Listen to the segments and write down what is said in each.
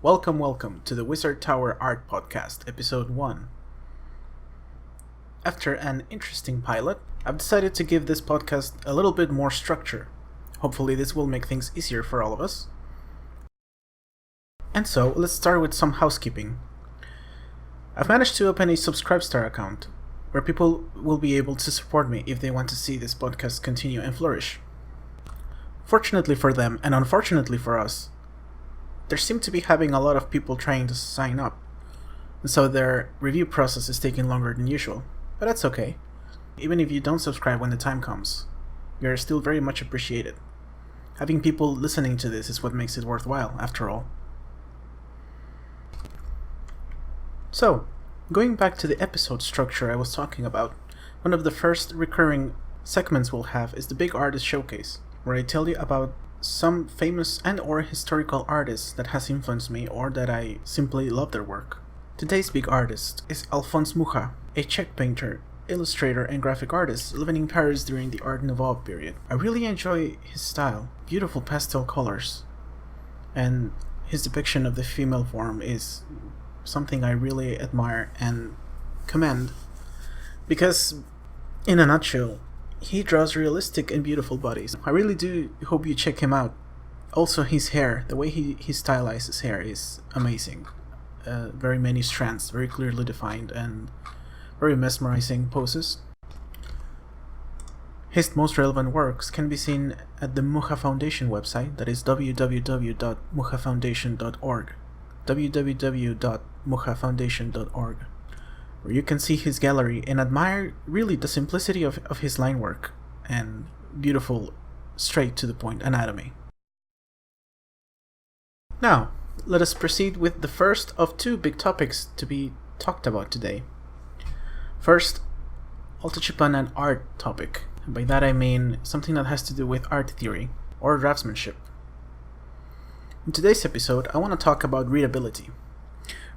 Welcome to the Wizard Tower Art Podcast, Episode 1. After an interesting pilot, I've decided to give this podcast a little bit more structure. Hopefully this will make things easier for all of us. And so, let's start with some housekeeping. I've managed to open a Subscribestar account, where people will be able to support me if they want to see this podcast continue and flourish. Fortunately for them, and unfortunately for us, they seem to be having a lot of people trying to sign up, and so their review process is taking longer than usual. But that's okay. Even if you don't subscribe when the time comes, you're still very much appreciated. Having people listening to this is what makes it worthwhile, after all. So, going back to the episode structure I was talking about, one of the first recurring segments we'll have is the Big Artist Showcase, where I tell you about some famous and or historical artists that has influenced me or that I simply love their work. Today's big artist is Alphonse Mucha, a Czech painter, illustrator and graphic artist living in Paris during the Art Nouveau period. I really enjoy his style, beautiful pastel colors, and his depiction of the female form is something I really admire and commend, because in a nutshell, he draws realistic and beautiful bodies. I really do hope you check him out. Also, his hair, the way he stylizes his hair is amazing. Very many strands, very clearly defined, and very mesmerizing poses. His most relevant works can be seen at the Mucha Foundation website, that is www.muchafoundation.org. www.muchafoundation.org, where you can see his gallery and admire really the simplicity of his line work and beautiful, straight to the point anatomy. Now, let us proceed with the first of two big topics to be talked about today. First, I'll touch upon an art topic. And by that I mean something that has to do with art theory or draftsmanship. In today's episode, I want to talk about readability.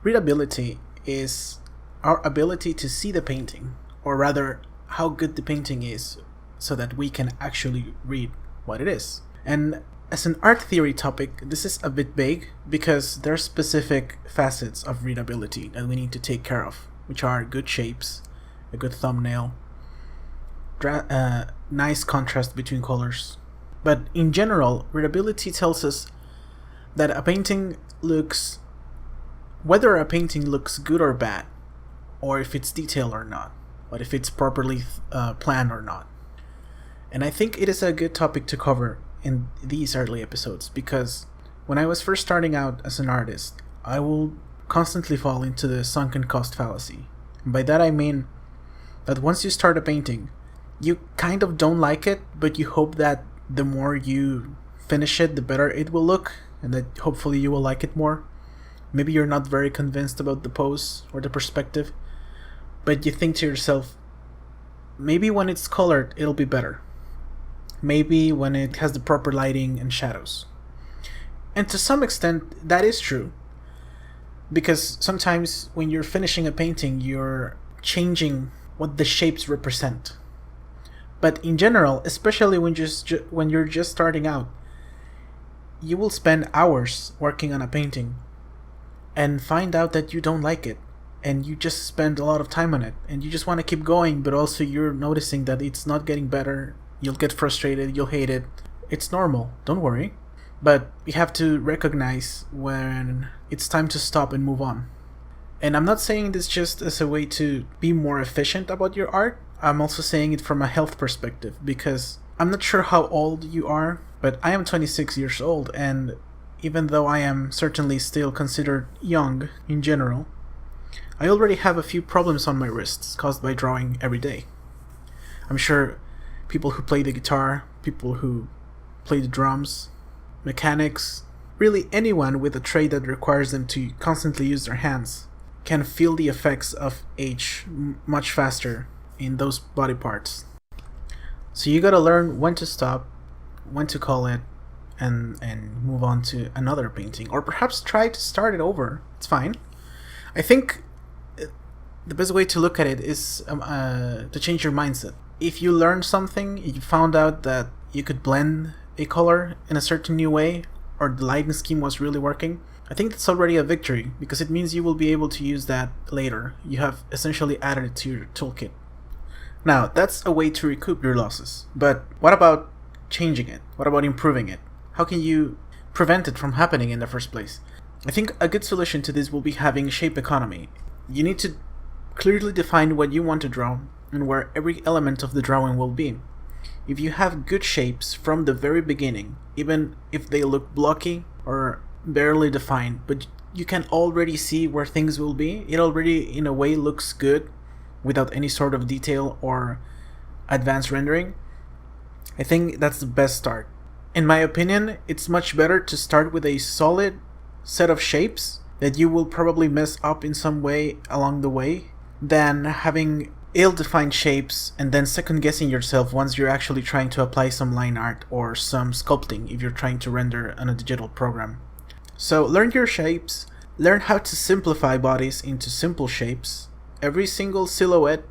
Readability is our ability to see the painting, or rather, how good the painting is, so that we can actually read what it is. And as an art theory topic, this is a bit vague, because there are specific facets of readability that we need to take care of, which are good shapes, a good thumbnail, nice contrast between colors. But in general, readability tells us that whether a painting looks good or bad, or if it's detailed or not, but if it's properly planned or not. And I think it is a good topic to cover in these early episodes, because when I was first starting out as an artist, I will constantly fall into the sunken cost fallacy. And by that I mean that once you start a painting, you kind of don't like it, but you hope that the more you finish it, the better it will look, and that hopefully you will like it more. Maybe you're not very convinced about the pose or the perspective, but you think to yourself, maybe when it's colored, it'll be better. Maybe when it has the proper lighting and shadows. And to some extent, that is true. Because sometimes when you're finishing a painting, you're changing what the shapes represent. But in general, especially when you're just starting out, you will spend hours working on a painting and find out that you don't like it, and you just spend a lot of time on it, and you just want to keep going, but also you're noticing that it's not getting better. You'll get frustrated, you'll hate it. It's normal, don't worry. But you have to recognize when it's time to stop and move on. And I'm not saying this just as a way to be more efficient about your art. I'm also saying it from a health perspective, because I'm not sure how old you are, but I am 26 years old, and even though I am certainly still considered young in general, I already have a few problems on my wrists caused by drawing every day. I'm sure people who play the guitar, people who play the drums, mechanics, really anyone with a trade that requires them to constantly use their hands can feel the effects of age much faster in those body parts. So you gotta learn when to stop, when to call it, and move on to another painting, or perhaps try to start it over. It's fine. I think the best way to look at it is to change your mindset. If you learned something, you found out that you could blend a color in a certain new way, or the lighting scheme was really working, I think that's already a victory, because it means you will be able to use that later. You have essentially added it to your toolkit. Now, that's a way to recoup your losses, but what about changing it? What about improving it? How can you prevent it from happening in the first place? I think a good solution to this will be having shape economy. You need to clearly define what you want to draw and where every element of the drawing will be. If you have good shapes from the very beginning, even if they look blocky or barely defined, but you can already see where things will be, it already in a way looks good without any sort of detail or advanced rendering, I think that's the best start. In my opinion, it's much better to start with a solid set of shapes that you will probably mess up in some way along the way than having ill-defined shapes and then second-guessing yourself once you're actually trying to apply some line art or some sculpting if you're trying to render on a digital program. So learn your shapes, learn how to simplify bodies into simple shapes. Every single silhouette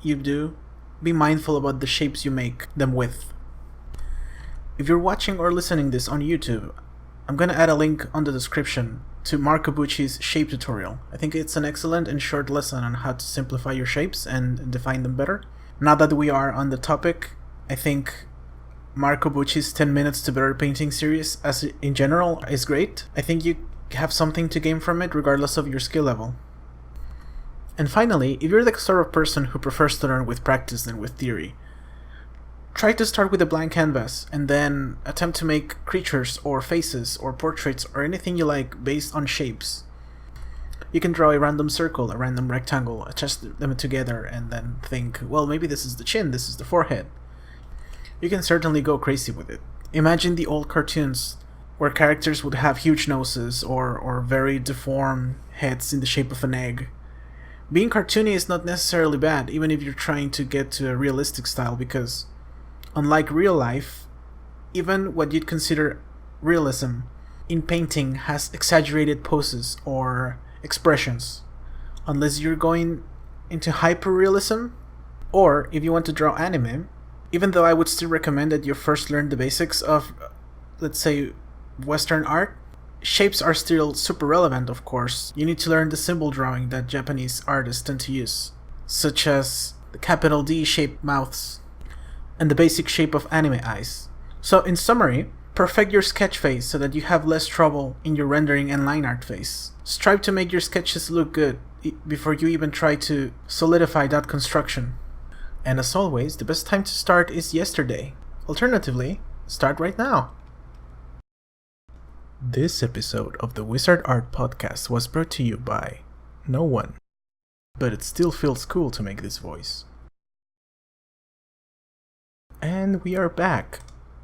you do, be mindful about the shapes you make them with. If you're watching or listening this on YouTube, I'm gonna add a link on the description to Mark Obuchi's shape tutorial. I think it's an excellent and short lesson on how to simplify your shapes and define them better. Now that we are on the topic, I think Mark Obuchi's 10 Minutes to Better Painting series as in general is great. I think you have something to gain from it regardless of your skill level. And finally, if you're the sort of person who prefers to learn with practice than with theory, try to start with a blank canvas and then attempt to make creatures or faces or portraits or anything you like based on shapes. You can draw a random circle, a random rectangle, attach them together and then think, well, maybe this is the chin, this is the forehead. You can certainly go crazy with it. Imagine the old cartoons where characters would have huge noses or very deformed heads in the shape of an egg. Being cartoony is not necessarily bad, even if you're trying to get to a realistic style, because unlike real life, even what you'd consider realism in painting has exaggerated poses or expressions. Unless you're going into hyper-realism, or if you want to draw anime, even though I would still recommend that you first learn the basics of, let's say, Western art, shapes are still super relevant, of course. You need to learn the symbol drawing that Japanese artists tend to use, such as the capital D-shaped mouths and the basic shape of anime eyes. So in summary, perfect your sketch phase so that you have less trouble in your rendering and line art phase. Strive to make your sketches look good before you even try to solidify that construction. And as always, the best time to start is yesterday. Alternatively, start right now. This episode of the Wizard Art Podcast was brought to you by no one, but it still feels cool to make this voice. And we are back.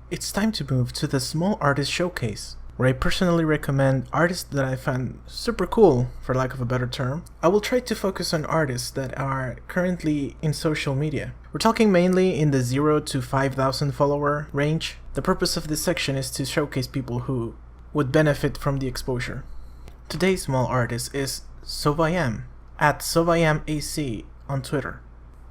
It's time to move to the Small Artist Showcase, where I personally recommend artists that I find super cool, for lack of a better term. I will try to focus on artists that are currently in social media. We're talking mainly in the 0 to 5,000 follower range. The purpose of this section is to showcase people who would benefit from the exposure. Today's small artist is Sovayam, at SovayamAC on Twitter.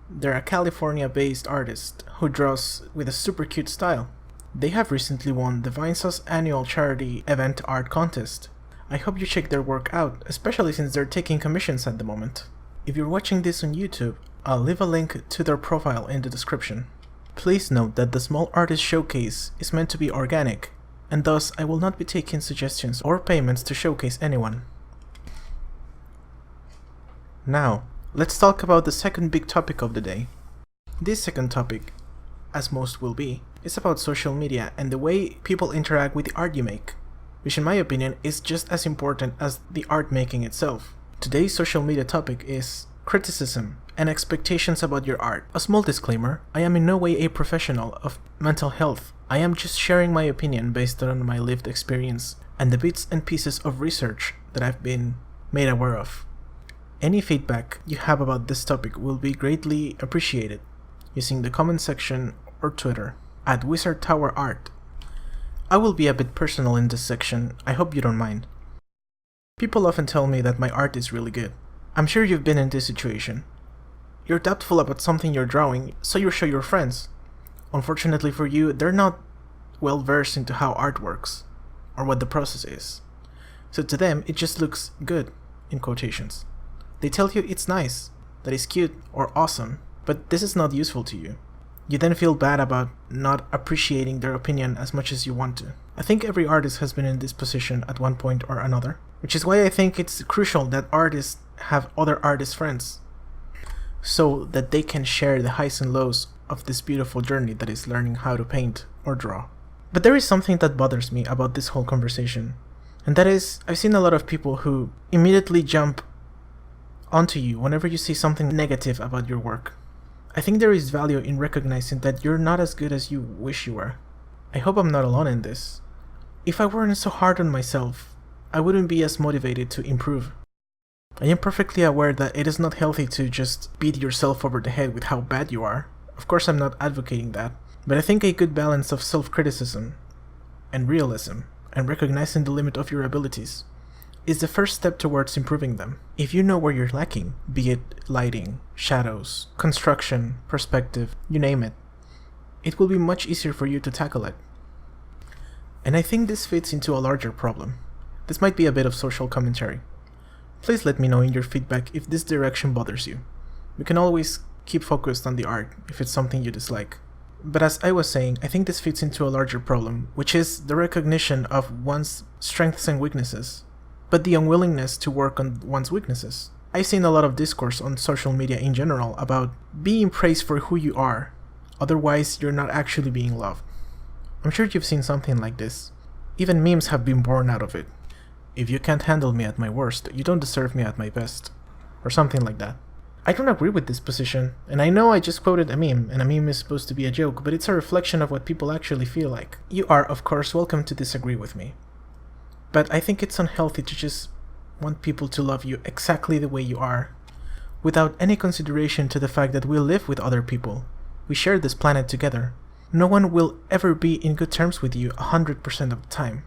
They're a California-based artist who draws with a super cute style. They have recently won the Vinesauce annual charity event art contest. I hope you check their work out, especially since they're taking commissions at the moment. If you're watching this on YouTube, I'll leave a link to their profile in the description. Please note that the Small Artist Showcase is meant to be organic, and thus I will not be taking suggestions or payments to showcase anyone. Now, let's talk about the second big topic of the day. This second topic, as most will be, is about social media and the way people interact with the art you make, which in my opinion is just as important as the art making itself. Today's social media topic is criticism and expectations about your art. A small disclaimer, I am in no way a professional of mental health. I am just sharing my opinion based on my lived experience and the bits and pieces of research that I've been made aware of. Any feedback you have about this topic will be greatly appreciated using the comment section or Twitter at Wizard Tower Art. I will be a bit personal in this section, I hope you don't mind. People often tell me that my art is really good. I'm sure you've been in this situation. You're doubtful about something you're drawing, so you show your friends. Unfortunately for you, they're not well versed into how art works, or what the process is. So to them, it just looks good, in quotations. They tell you it's nice, that it's cute or awesome, but this is not useful to you. You then feel bad about not appreciating their opinion as much as you want to. I think every artist has been in this position at one point or another, which is why I think it's crucial that artists have other artist friends, so that they can share the highs and lows of this beautiful journey that is learning how to paint or draw. But there is something that bothers me about this whole conversation, and that is, I've seen a lot of people who immediately jump onto you whenever you see something negative about your work. I think there is value in recognizing that you're not as good as you wish you were. I hope I'm not alone in this. If I weren't so hard on myself, I wouldn't be as motivated to improve. I am perfectly aware that it is not healthy to just beat yourself over the head with how bad you are. Of course, I'm not advocating that, but I think a good balance of self-criticism and realism and recognizing the limit of your abilities is the first step towards improving them. If you know where you're lacking, be it lighting, shadows, construction, perspective, you name it, it will be much easier for you to tackle it. And I think this fits into a larger problem. This might be a bit of social commentary. Please let me know in your feedback if this direction bothers you. We can always keep focused on the art if it's something you dislike. But as I was saying, I think this fits into a larger problem, which is the recognition of one's strengths and weaknesses, but the unwillingness to work on one's weaknesses. I've seen a lot of discourse on social media in general about being praised for who you are, otherwise you're not actually being loved. I'm sure you've seen something like this. Even memes have been born out of it. If you can't handle me at my worst, you don't deserve me at my best. Or something like that. I don't agree with this position, and I know I just quoted a meme, and a meme is supposed to be a joke, but it's a reflection of what people actually feel like. You are, of course, welcome to disagree with me. But I think it's unhealthy to just want people to love you exactly the way you are, without any consideration to the fact that we live with other people. We share this planet together. No one will ever be in good terms with you 100% of the time.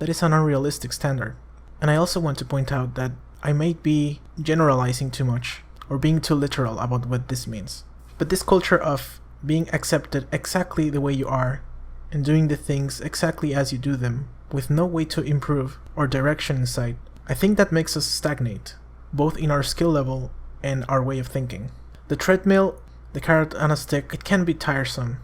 That is an unrealistic standard. And I also want to point out that I might be generalizing too much, or being too literal about what this means. But this culture of being accepted exactly the way you are, and doing the things exactly as you do them, with no way to improve or direction in sight, I think that makes us stagnate, both in our skill level and our way of thinking. The treadmill, the carrot on a stick, it can be tiresome.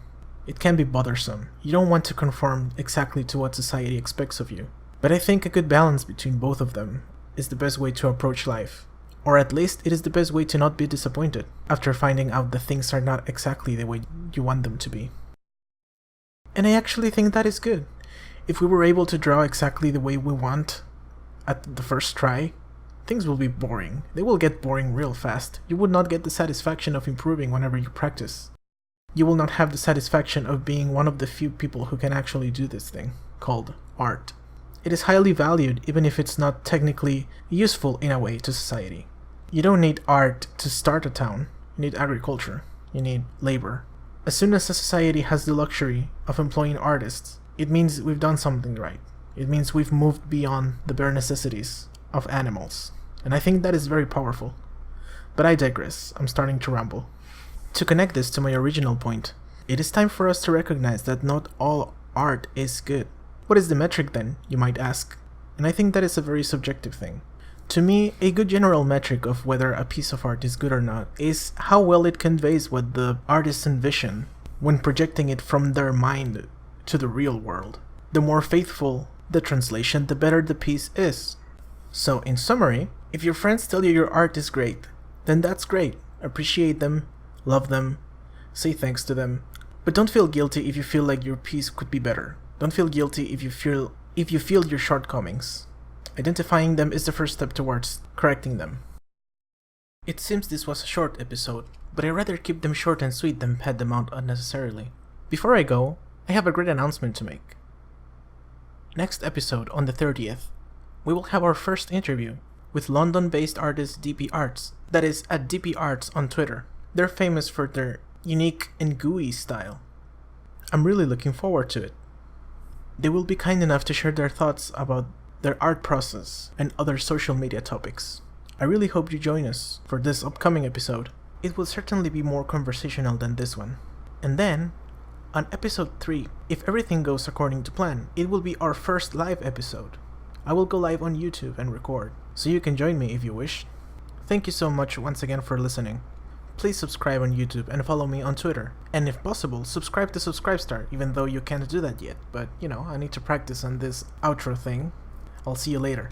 It can be bothersome. You don't want to conform exactly to what society expects of you. But I think a good balance between both of them is the best way to approach life. Or at least it is the best way to not be disappointed after finding out that things are not exactly the way you want them to be. And I actually think that is good. If we were able to draw exactly the way we want at the first try, things will be boring. They will get boring real fast. You would not get the satisfaction of improving whenever you practice. You will not have the satisfaction of being one of the few people who can actually do this thing, called art. It is highly valued even if it's not technically useful in a way to society. You don't need art to start a town. You need agriculture. You need labor. As soon as a society has the luxury of employing artists, it means we've done something right. It means we've moved beyond the bare necessities of animals. And I think that is very powerful. But I digress. I'm starting to ramble. To connect this to my original point, it is time for us to recognize that not all art is good. What is the metric then, you might ask? And I think that is a very subjective thing. To me, a good general metric of whether a piece of art is good or not is how well it conveys what the artist envisioned when projecting it from their mind to the real world. The more faithful the translation, the better the piece is. So, in summary, if your friends tell you your art is great, then that's great. Appreciate them, love them, say thanks to them, but don't feel guilty if you feel like your piece could be better. Don't feel guilty if you feel your shortcomings. Identifying them is the first step towards correcting them. It seems this was a short episode, but I'd rather keep them short and sweet than pad them out unnecessarily. Before I go, I have a great announcement to make. Next episode, on the 30th, we will have our first interview with London-based artist DP Arts, that is at DP Arts on Twitter. They're famous for their unique and gooey style. I'm really looking forward to it. They will be kind enough to share their thoughts about their art process and other social media topics. I really hope you join us for this upcoming episode. It will certainly be more conversational than this one. And then, on episode 3, if everything goes according to plan, it will be our first live episode. I will go live on YouTube and record, so you can join me if you wish. Thank you so much once again for listening. Please subscribe on YouTube and follow me on Twitter. And if possible, subscribe to Subscribestar, even though you can't do that yet. But, I need to practice on this outro thing. I'll see you later.